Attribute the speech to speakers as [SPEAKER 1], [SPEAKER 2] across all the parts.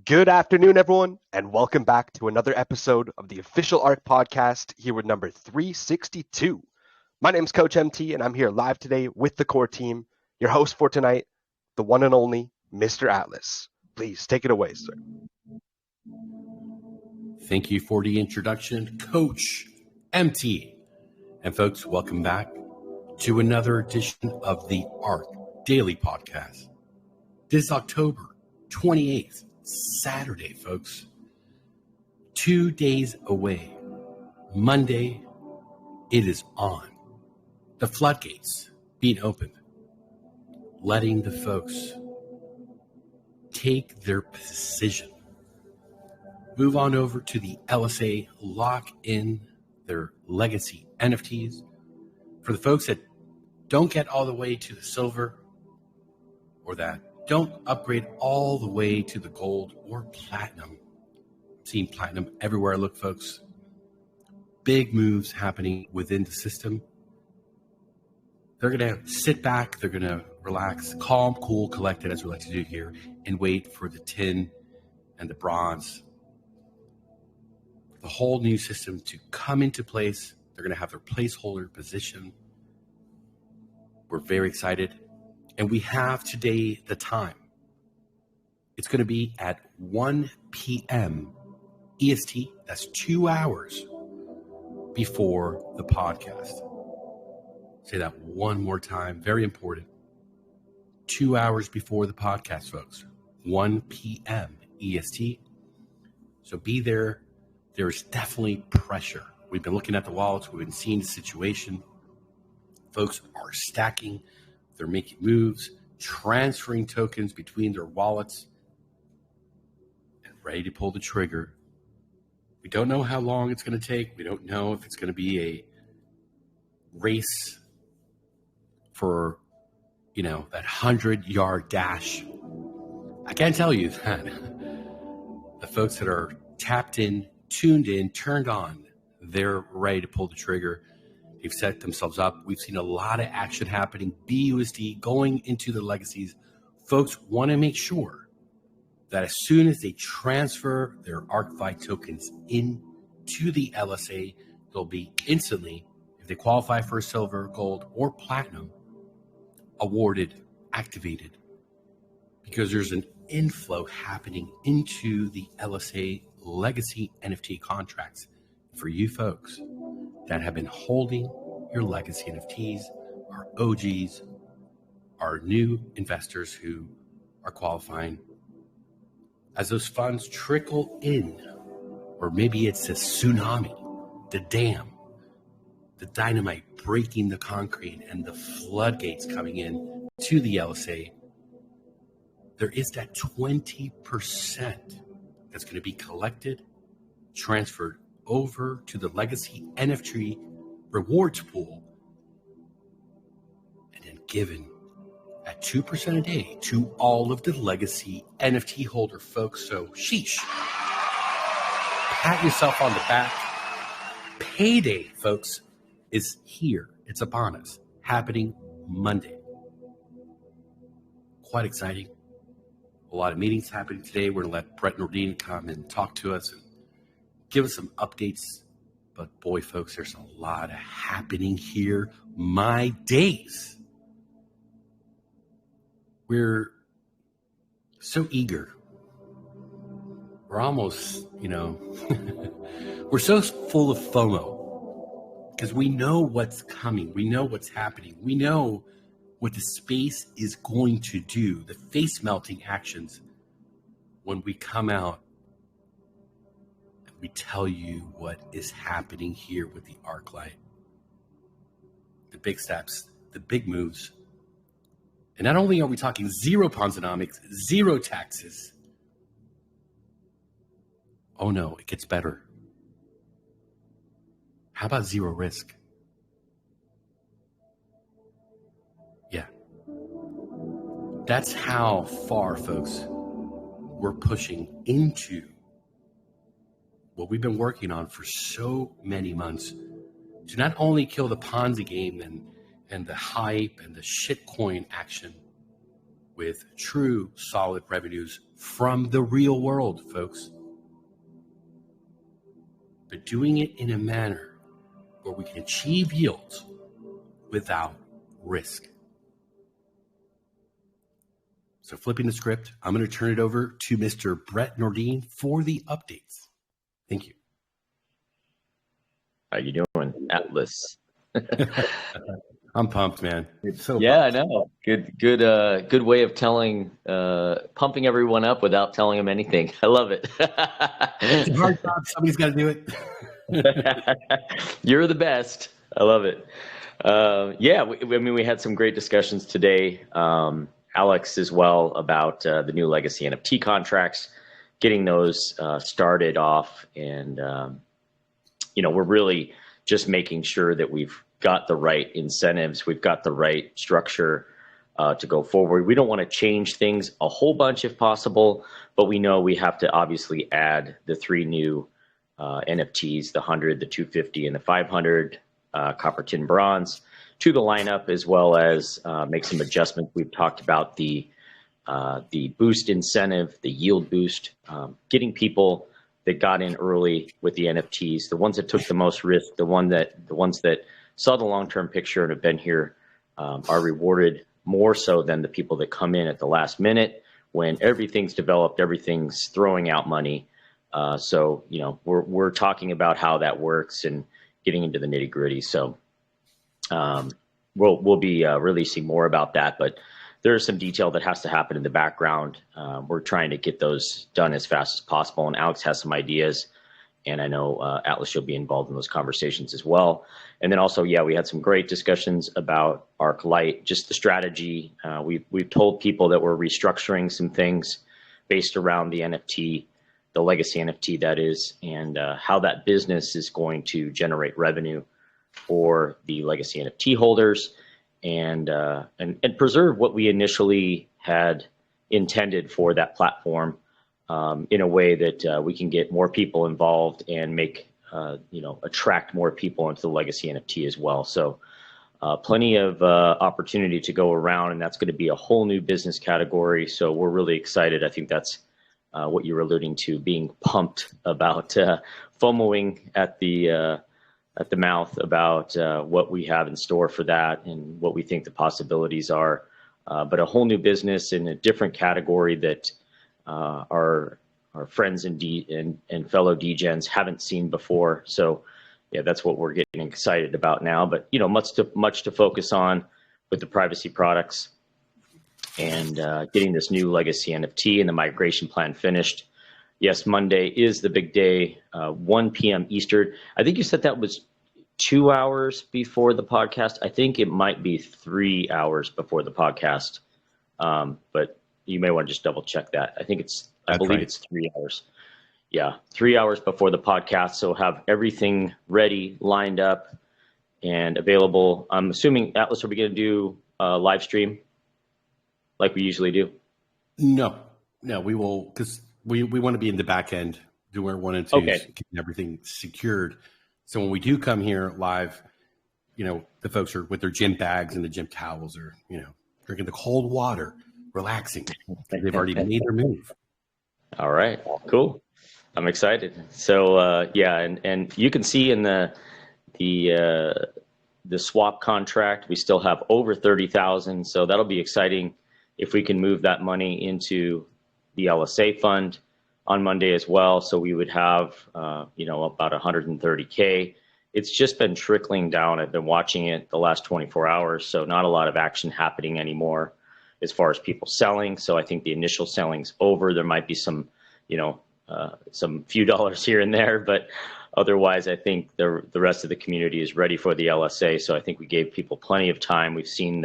[SPEAKER 1] Good afternoon, everyone, and welcome back to another episode of the official ARK podcast here with number 362. My name is Coach MT, and I'm here live today with the core team. Your host for tonight, the one and only Mr. Atlas. Please take it away, sir.
[SPEAKER 2] Thank you for the introduction, Coach MT. And folks, welcome back to another edition of the ARK Daily Podcast. This is October 28th. Saturday, folks. 2 days away. Monday, it is on. The floodgates being opened. Letting the folks take their position. Move on over to the LSA, lock in their legacy NFTs. For the folks that don't get all the way to the silver or that don't upgrade all the way to the gold or platinum. I'm seeing platinum everywhere I look, folks. Big moves happening within the system. They're going to sit back. They're going to relax, calm, cool, collected, as we like to do here, and wait for the tin and the bronze, the whole new system to come into place. They're going to have their placeholder position. We're very excited. And we have today the time. It's going to be at 1 p.m. EST. That's 2 hours before the podcast. Say that one more time. Very important. 2 hours before the podcast, folks. 1 p.m. EST. So be there. There's definitely pressure. We've been looking at the wallets. We've been seeing the situation. Folks are stacking. They're making moves, transferring tokens between their wallets, and ready to pull the trigger. We don't know how long it's going to take. We don't know if it's going to be a race for, that 100-yard dash. I can tell you that the folks that are tapped in, tuned in, turned on, they're ready to pull the trigger. They've set themselves up. We've seen a lot of action happening. BUSD going into the legacies. Folks want to make sure that as soon as they transfer their ArkFi tokens into the LSA, they'll be instantly, if they qualify for silver, gold, or platinum, awarded, activated. Because there's an inflow happening into the LSA legacy NFT contracts for you folks that have been holding your legacy NFTs, our OGs, our new investors who are qualifying. As those funds trickle in, or maybe it's a tsunami, the dam, the dynamite breaking the concrete and the floodgates coming in to the LSA, there is that 20% that's going to be collected, transferred over to the legacy NFT rewards pool, and then given at 2% a day to all of the legacy NFT holder folks. So sheesh, pat yourself on the back. Payday, folks, is here. It's upon us, happening Monday. Quite exciting. A lot of meetings happening today. We're going to let Brett Nordin come and talk to us and give us some updates. But boy, folks, there's a lot happening here. My days. We're so eager. We're almost, we're so full of FOMO because we know what's coming. We know what's happening. We know what the space is going to do, the face melting actions when we come out. We tell you what is happening here with the ArkLight. The big steps, the big moves. And not only are we talking zero Ponzonomics, zero taxes. Oh no, it gets better. How about zero risk? Yeah. That's how far, folks, we're pushing into what we've been working on for so many months to not only kill the Ponzi game and the hype and the shitcoin action, with true solid revenues from the real world, folks. But doing it in a manner where we can achieve yields without risk. So flipping the script, I'm going to turn it over to Mr. Brett Nordin for the updates. Thank you.
[SPEAKER 3] How you doing, Atlas?
[SPEAKER 2] I'm pumped, man.
[SPEAKER 3] So yeah, pumped. I know. Good way of pumping everyone up without telling them anything. I love it.
[SPEAKER 2] It's a hard job. Somebody's got to do
[SPEAKER 3] it. You're the best. I love it. We had some great discussions today. Alex as well about the new legacy NFT contracts, getting those started off, and we're really just making sure that we've got the right incentives, we've got the right structure to go forward. We don't want to change things a whole bunch if possible, but we know we have to obviously add the 3 new NFTs, the 100, the 250, and the 500 copper, tin, bronze to the lineup, as well as make some adjustments. We've talked about the boost incentive, the yield boost, getting people that got in early with the NFTs, the ones that took the most risk, the ones that saw the long-term picture and have been here, are rewarded more so than the people that come in at the last minute when everything's developed, everything's throwing out money. So we're talking about how that works and getting into the nitty-gritty. So we'll be releasing more about that, but there's some detail that has to happen in the background. We're trying to get those done as fast as possible, and Alex has some ideas, and I know Atlas, you'll be involved in those conversations as well. And then also, we had some great discussions about ARK Lite, just the strategy. We've told people that we're restructuring some things based around the NFT, the legacy NFT that is, and how that business is going to generate revenue for the legacy NFT holders, and preserve what we initially had intended for that platform in a way that we can get more people involved and make attract more people into the legacy NFT as well. So plenty of opportunity to go around, and that's going to be a whole new business category. So we're really excited. I think that's what you were alluding to, being pumped about, FOMOing at the mouth about what we have in store for that and what we think the possibilities are. But a whole new business in a different category that our friends and fellow DGens haven't seen before. So that's what we're getting excited about now. But much to focus on with the privacy products and getting this new legacy NFT and the migration plan finished. Yes, Monday is the big day, 1 p.m. Eastern. I think you said that was 2 hours before the podcast. I think it might be 3 hours before the podcast, but you may want to just double check that. I believe it's 3 hours. Yeah, 3 hours before the podcast. So have everything ready, lined up, and available. I'm assuming, Atlas, are we going to do a live stream like we usually do?
[SPEAKER 2] No, we will, because we want to be in the back end doing our 1 and 2s, getting everything secured. So when we do come here live, the folks are with their gym bags and the gym towels, or drinking the cold water, relaxing. They've already made their move.
[SPEAKER 3] All right, cool. I'm excited. So and you can see in the swap contract, we still have over 30,000. So that'll be exciting if we can move that money into the LSA fund on Monday as well. So we would have, about 130K. It's just been trickling down. I've been watching it the last 24 hours. So not a lot of action happening anymore as far as people selling. So I think the initial selling's over. There might be some few dollars here and there, but otherwise I think the rest of the community is ready for the LSA. So I think we gave people plenty of time. We've seen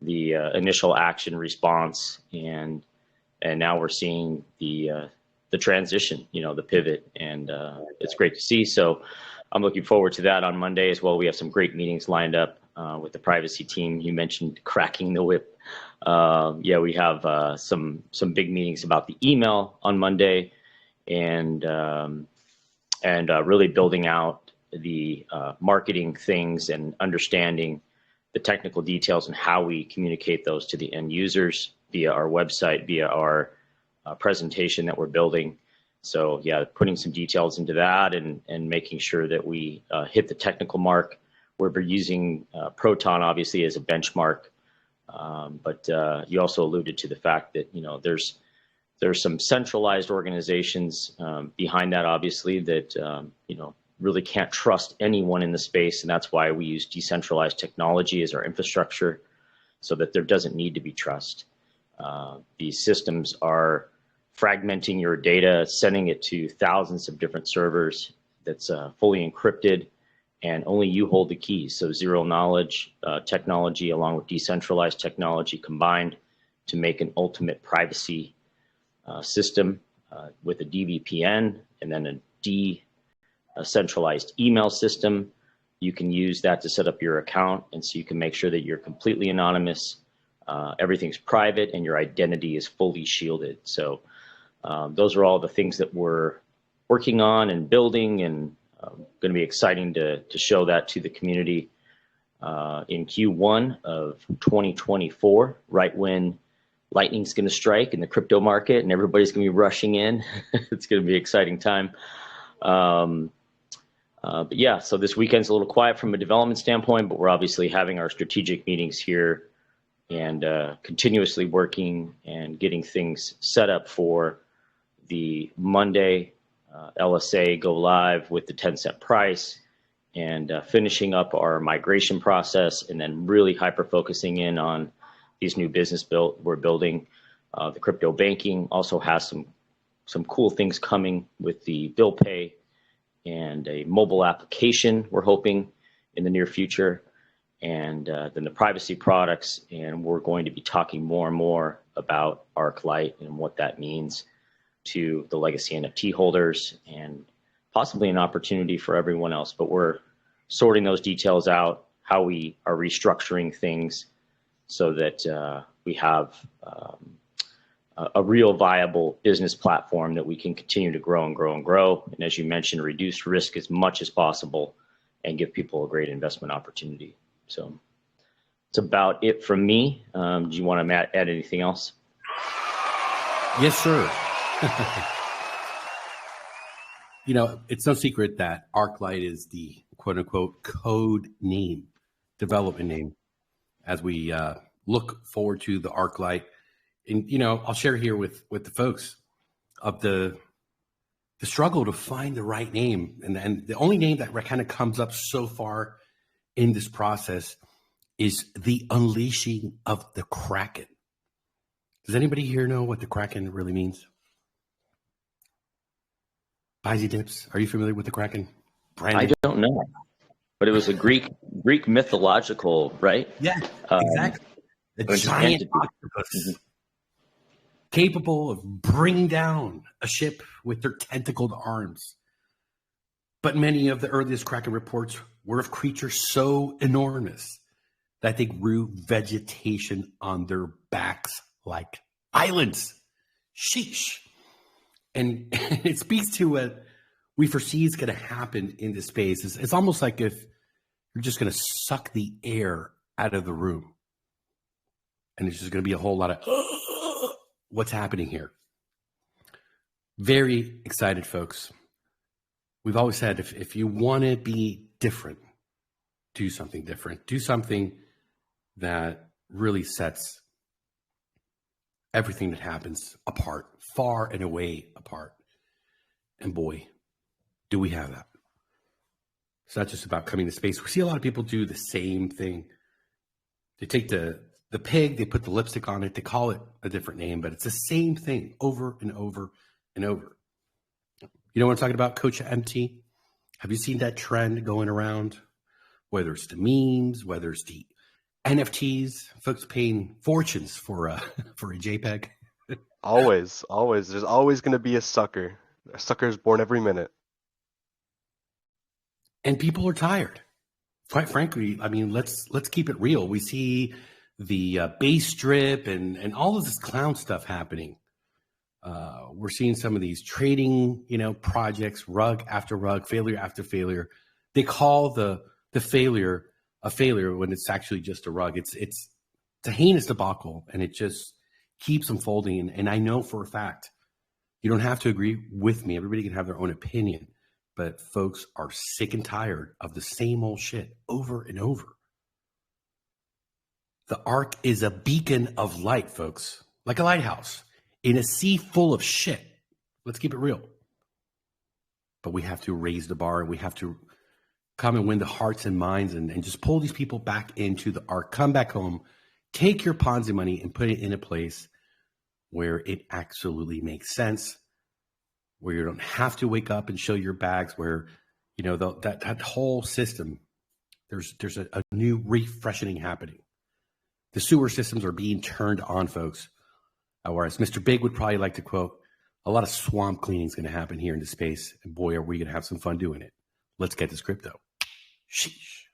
[SPEAKER 3] the initial action response, and now we're seeing the transition, the pivot, and it's great to see. So I'm looking forward to that on Monday as well. We have some great meetings lined up with the privacy team. You mentioned cracking the whip. We have some big meetings about the email on Monday, and really building out the marketing things and understanding the technical details and how we communicate those to the end users. via our website, via our presentation that we're building. So yeah, putting some details into that and making sure that we hit the technical mark. We're using Proton obviously as a benchmark, but you also alluded to the fact that there's some centralized organizations behind that, obviously, that really can't trust anyone in the space, and that's why we use decentralized technology as our infrastructure, so that there doesn't need to be trust. These systems are fragmenting your data, sending it to thousands of different servers that's fully encrypted, and only you hold the keys. So zero knowledge technology along with decentralized technology combined to make an ultimate privacy system with a DVPN and then a decentralized email system. You can use that to set up your account, and so you can make sure that you're completely anonymous, everything's private, and your identity is fully shielded. So those are all the things that we're working on and building, and going to be exciting to show that to the community in Q1 of 2024, right when lightning's going to strike in the crypto market and everybody's going to be rushing in. It's going to be an exciting time. But yeah, so this weekend's a little quiet from a development standpoint, but we're obviously having our strategic meetings here and continuously working and getting things set up for the Monday LSA go live with the 10-cent price, and finishing up our migration process, and then really hyper focusing in on these new business we're building. The crypto banking also has some cool things coming with the bill pay and a mobile application we're hoping in the near future, and then the privacy products. And we're going to be talking more and more about ARK Lite and what that means to the legacy NFT holders, and possibly an opportunity for everyone else. But we're sorting those details out, how we are restructuring things so that we have a real viable business platform that we can continue to grow and grow and grow. And as you mentioned, reduce risk as much as possible and give people a great investment opportunity. So it's about it from me. Do you want to add anything else?
[SPEAKER 2] Yes, sir. It's no secret that ArkLite is the quote unquote code name, development name, as we look forward to the ArkLite. And, I'll share here with the folks of the struggle to find the right name. And the only name that kind of comes up so far in this process is the unleashing of the Kraken. Does anybody here know what the Kraken really means? Bizzy Dips, are you familiar with the Kraken?
[SPEAKER 3] I
[SPEAKER 2] Brandon?
[SPEAKER 3] don't know, but it was a Greek mythological, right?
[SPEAKER 2] Yeah, exactly. A giant octopus capable of bringing down a ship with their tentacled arms. But many of the earliest Kraken reports were of creatures so enormous that they grew vegetation on their backs like islands. Sheesh. And it speaks to what we foresee is going to happen in this space. It's almost like if you're just going to suck the air out of the room. And it's just going to be a whole lot of what's happening here. Very excited, folks. We've always said if you want to be different, do something different. Do something that really sets everything that happens apart, far and away apart. And boy, do we have that. It's not just about coming to space. We see a lot of people do the same thing. They take the pig, they put the lipstick on it, they call it a different name, but it's the same thing over and over and over. You know what I'm talking about, Coach MT? Have you seen that trend going around? Whether it's the memes, whether it's the NFTs, folks paying fortunes for a JPEG.
[SPEAKER 1] Always. There's always going to be a sucker. A sucker is born every minute.
[SPEAKER 2] And people are tired. Quite frankly, I mean, let's keep it real. We see the base strip and all of this clown stuff happening. We're seeing some of these trading, projects, rug after rug, failure after failure. They call the failure a failure when it's actually just a rug. It's a heinous debacle, and it just keeps unfolding. And I know for a fact, you don't have to agree with me. Everybody can have their own opinion. But folks are sick and tired of the same old shit over and over. The ARK is a beacon of light, folks, like a lighthouse in a sea full of shit. Let's keep it real. But we have to raise the bar, and we have to come and win the hearts and minds and just pull these people back into the ARK. Come back home, take your Ponzi money and put it in a place where it absolutely makes sense, where you don't have to wake up and show your bags, where, you know, that whole system, there's a new refreshing happening. The sewer systems are being turned on, folks. Whereas Mr. Big would probably like to quote, a lot of swamp cleaning is going to happen here in this space. And boy, are we going to have some fun doing it. Let's get this crypto. Sheesh.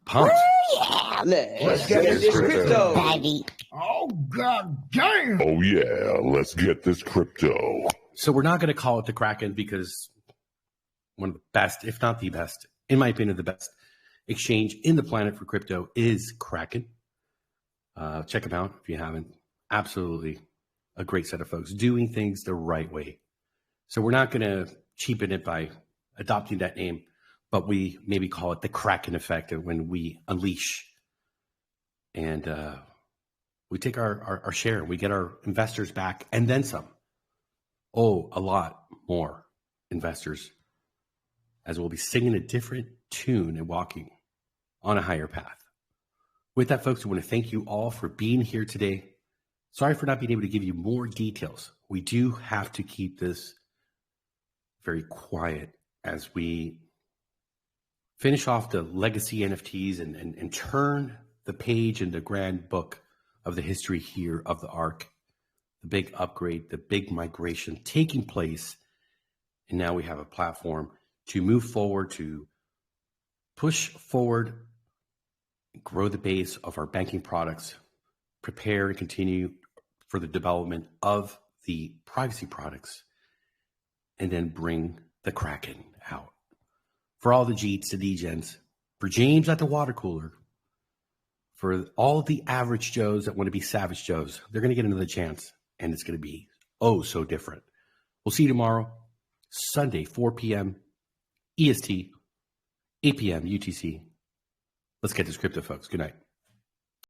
[SPEAKER 2] Pumped.
[SPEAKER 4] Oh, yeah, let's get this crypto. Baby.
[SPEAKER 5] Oh, god damn.
[SPEAKER 6] Oh, yeah, let's get this crypto.
[SPEAKER 2] So we're not going to call it the Kraken because one of the best, if not the best, in my opinion, the best exchange in the planet for crypto is Kraken. Check them out if you haven't. Absolutely a great set of folks doing things the right way. So we're not going to cheapen it by adopting that name, but we maybe call it the Kraken effect when we unleash and we take our share. We get our investors back and then some. Oh, a lot more investors, as we'll be singing a different tune and walking on a higher path. With that, folks, I want to thank you all for being here today. Sorry for not being able to give you more details. We do have to keep this very quiet as we finish off the legacy NFTs and turn the page in the grand book of the history here of the ARK, the big upgrade, the big migration taking place. And now we have a platform to move forward, to push forward, grow the base of our banking products, prepare and continue for the development of the privacy products, and then bring the Kraken out. For all the Jeets, the D-Gens, for James at the water cooler, for all the average Joes that want to be savage Joes, they're going to get another chance, and it's going to be oh so different. We'll see you tomorrow, Sunday, 4 p.m. EST, 8 p.m. UTC. Let's get this crypto, folks. Good night.